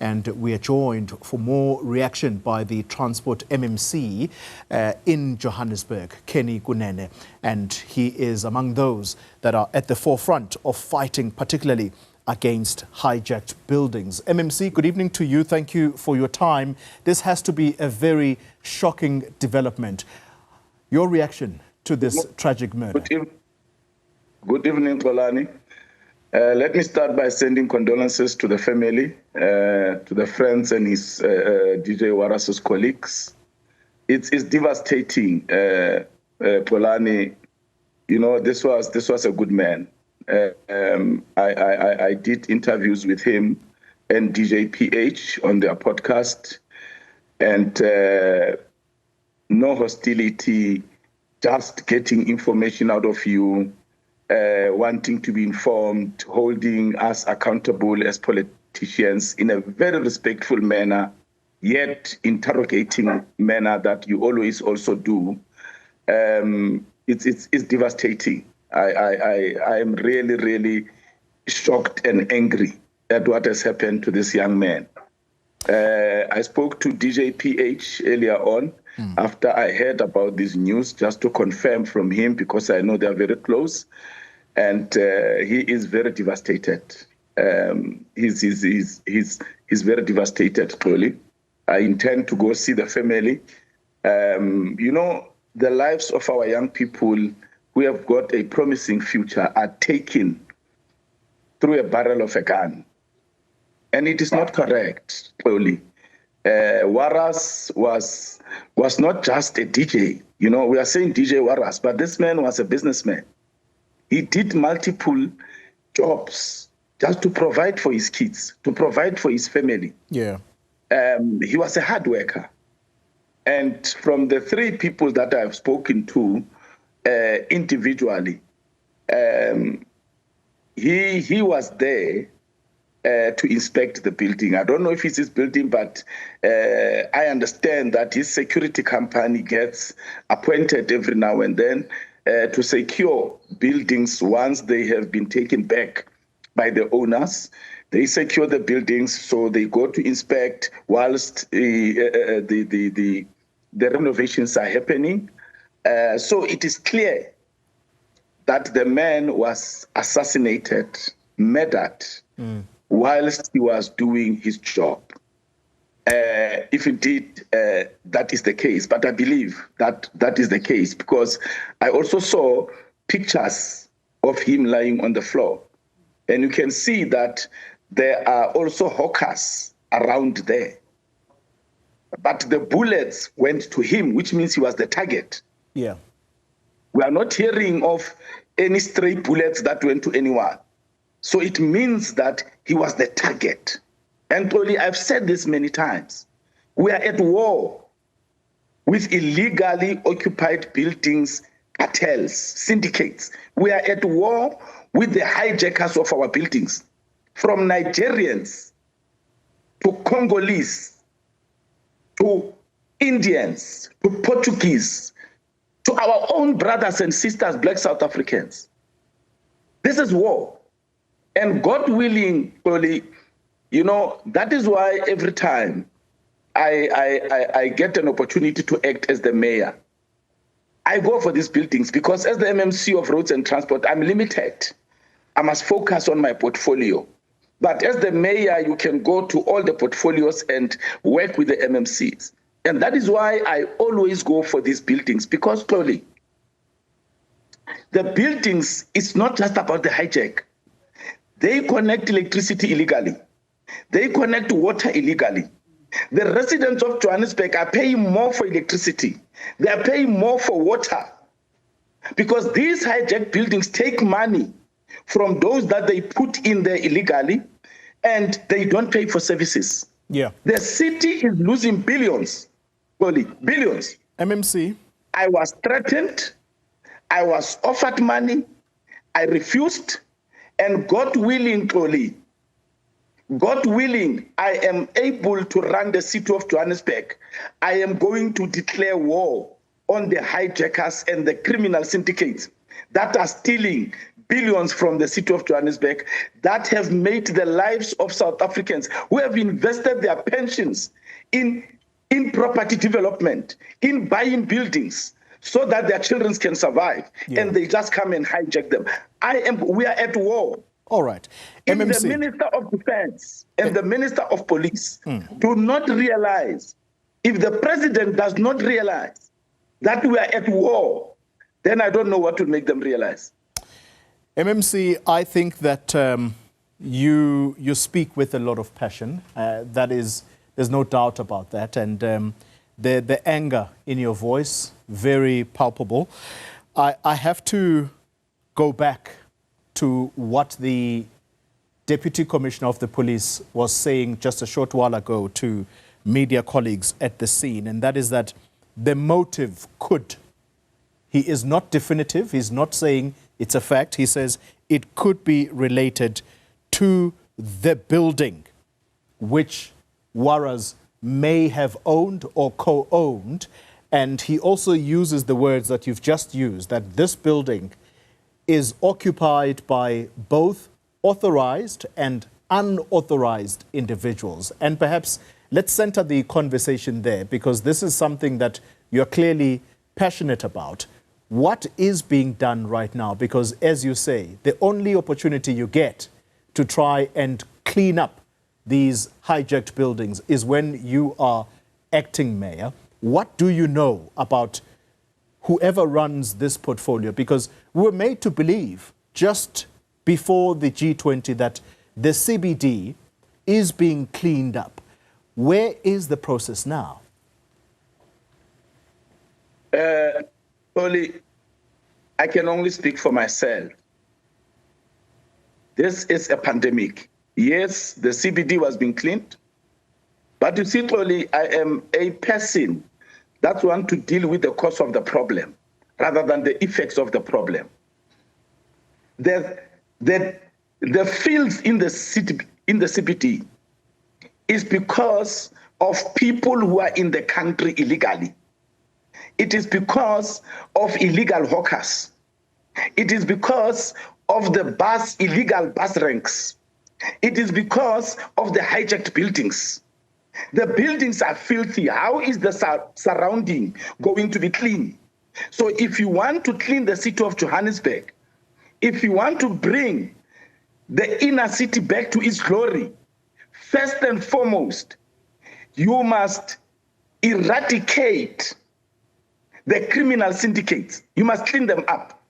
And we are joined for more reaction by the Transport MMC in Johannesburg, Kenny Kunene. And he is among those that are at the forefront of fighting particularly against hijacked buildings. MMC, good evening to you. Thank you for your time. This has to be a very shocking development. Your reaction to this tragic murder? Good evening, Polani. Let me start by sending condolences to the family, to the friends and his DJ Warras' colleagues. It's devastating, Polani. You know, this was a good man. I did interviews with him and DJ PH on their podcast, and no hostility, just getting information out of you, wanting to be informed, holding us accountable as politicians in a very respectful manner, yet interrogating manner that you always also do. It's devastating. I am really, really shocked and angry at what has happened to this young man. I spoke to DJ PH earlier on after I heard about this news, just to confirm from him, because I know they are very close, and he is very devastated. He's very devastated, clearly. I intend to go see the family. You know, the lives of our young people who have got a promising future are taken through a barrel of a gun. And it is not correct, clearly. Warras was not just a DJ. You know, we are saying DJ Warras, but this man was a businessman. He did multiple jobs just to provide for his kids, to provide for his family. Yeah. He was a hard worker. And from the three people that I've spoken to individually, he was there to inspect the building. I don't know if it's his building, but I understand that his security company gets appointed every now and then to secure buildings once they have been taken back by the owners. They secure the buildings, so they go to inspect whilst the renovations are happening. So it is clear that the man was assassinated, murdered, whilst he was doing his job. If indeed that is the case, but I believe that that is the case, because I also saw pictures of him lying on the floor. And you can see that there are also hawkers around there. But the bullets went to him, which means he was the target. Yeah. We are not hearing of any stray bullets that went to anyone. So it means that he was the target. And truly, I've said this many times. We are at war with illegally occupied buildings, cartels, syndicates. We are at war with the hijackers of our buildings, from Nigerians to Congolese to Indians to Portuguese to our own brothers and sisters, Black South Africans. This is war. And God willing, you know, that is why every time I get an opportunity to act as the mayor, I go for these buildings, because as the MMC of Roads and Transport, I'm limited. I must focus on my portfolio. But as the mayor, you can go to all the portfolios and work with the MMCs. And that is why I always go for these buildings, because clearly, the buildings, it's not just about the hijack. They connect electricity illegally. They connect water illegally. The residents of Johannesburg are paying more for electricity. They are paying more for water, because these hijacked buildings take money from those that they put in there illegally, and they don't pay for services. Yeah. The city is losing billions, billions. MMC. I was threatened. I was offered money. I refused. And God willing, God willing, I am able to run the city of Johannesburg. I am going to declare war on the hijackers and the criminal syndicates that are stealing billions from the city of Johannesburg that have made the lives of South Africans who have invested their pensions in property development, in buying buildings so that their children can survive, and they just come and hijack them. We are at war. All right. If MMC. the Minister of Defense and the Minister of Police do not realize, if the President does not realize that we are at war, then I don't know what will make them realize. MMC, I think that you speak with a lot of passion. There's no doubt about that. And the anger in your voice, very palpable. I have to go back to what the Deputy Commissioner of the Police was saying just a short while ago to media colleagues at the scene, and that is that the motive could. He is not definitive. He's not saying it's a fact. He says it could be related to the building which Warras may have owned or co-owned. And he also uses the words that you've just used, that this building is occupied by both authorized and unauthorized individuals. And perhaps let's center the conversation there, because this is something that you're clearly passionate about. What is being done right now? Because as you say, the only opportunity you get to try and clean up these hijacked buildings is when you are acting mayor. What do you know about whoever runs this portfolio? Because we were made to believe just before the G20 that the CBD is being cleaned up. Where is the process now? Only, I can only speak for myself. This is a pandemic. Yes, the CBD was being cleaned, but you see, Toli, I am a person that wants to deal with the cause of the problem rather than the effects of the problem. The fields in the CBD is because of people who are in the country illegally. It is because of illegal hawkers. It is because of the illegal bus ranks. It is because of the hijacked buildings. The buildings are filthy. How is the surrounding going to be clean? So if you want to clean the city of Johannesburg, if you want to bring the inner city back to its glory, first and foremost, you must eradicate the criminal syndicates. You must clean them up.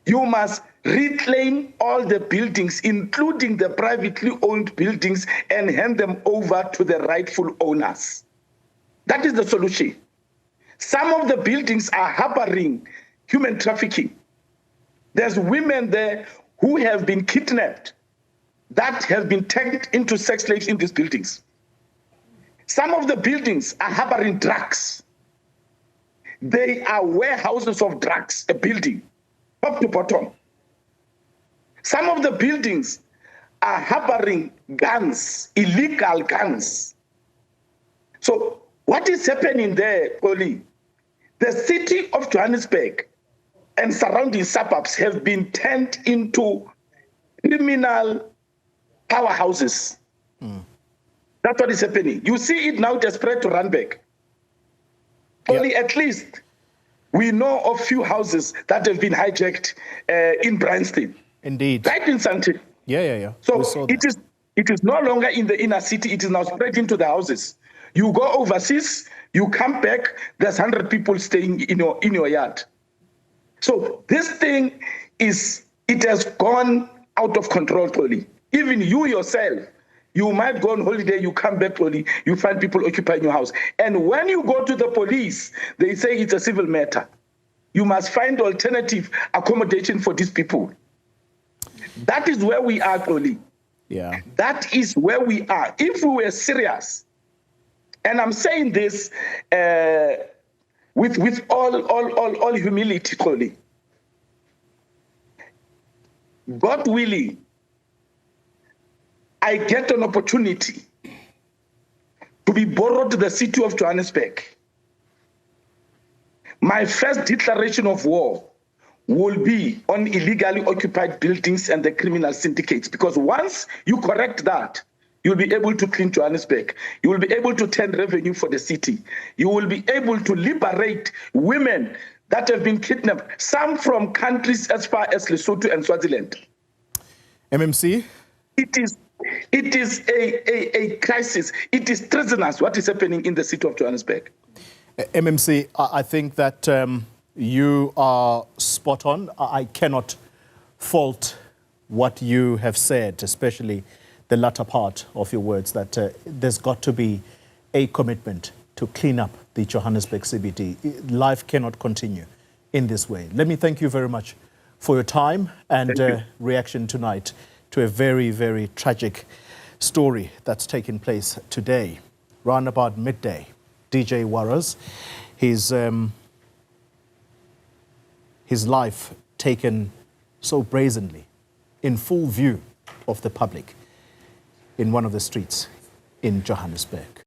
You must reclaim all the buildings, including the privately owned buildings, and hand them over to the rightful owners. That is the solution. Some of the buildings are harboring human trafficking. There's women there who have been kidnapped, that have been turned into sex slaves in these buildings. Some of the buildings are harboring drugs. They are warehouses of drugs, a building, top to bottom. Some of the buildings are harboring guns, illegal guns. So what is happening there, Oli? The city of Johannesburg and surrounding suburbs have been turned into criminal powerhouses. That's what is happening. You see it now desperate to run back. Only at least we know of few houses that have been hijacked in Bryanston. Indeed. Right in Centre. Yeah. So it is no longer in the inner city. It is now spread into the houses. You go overseas, you come back, there's 100 people staying in your yard. So this thing it has gone out of control, totally. Even you yourself, you might go on holiday, you come back, totally, you find people occupying your house. And when you go to the police, they say it's a civil matter. You must find alternative accommodation for these people. That is where we are, totally. Yeah. That is where we are. If we were serious, and I'm saying this with all humility, totally. God willing, I get an opportunity to be borrowed to the city of Johannesburg. My first declaration of war will be on illegally occupied buildings and the criminal syndicates, because once you correct that, you'll be able to clean Johannesburg. You will be able to turn revenue for the city. You will be able to liberate women that have been kidnapped, some from countries as far as Lesotho and Swaziland. MMC? It is a crisis. It is treasonous what is happening in the city of Johannesburg. MMC, I think that you are spot on. I cannot fault what you have said, especially the latter part of your words, that there's got to be a commitment to clean up the Johannesburg CBD. Life cannot continue in this way. Let me thank you very much for your time and reaction tonight to a very, very tragic story that's taken place today. Round about midday, DJ Warras, his life taken so brazenly, in full view of the public, in one of the streets in Johannesburg.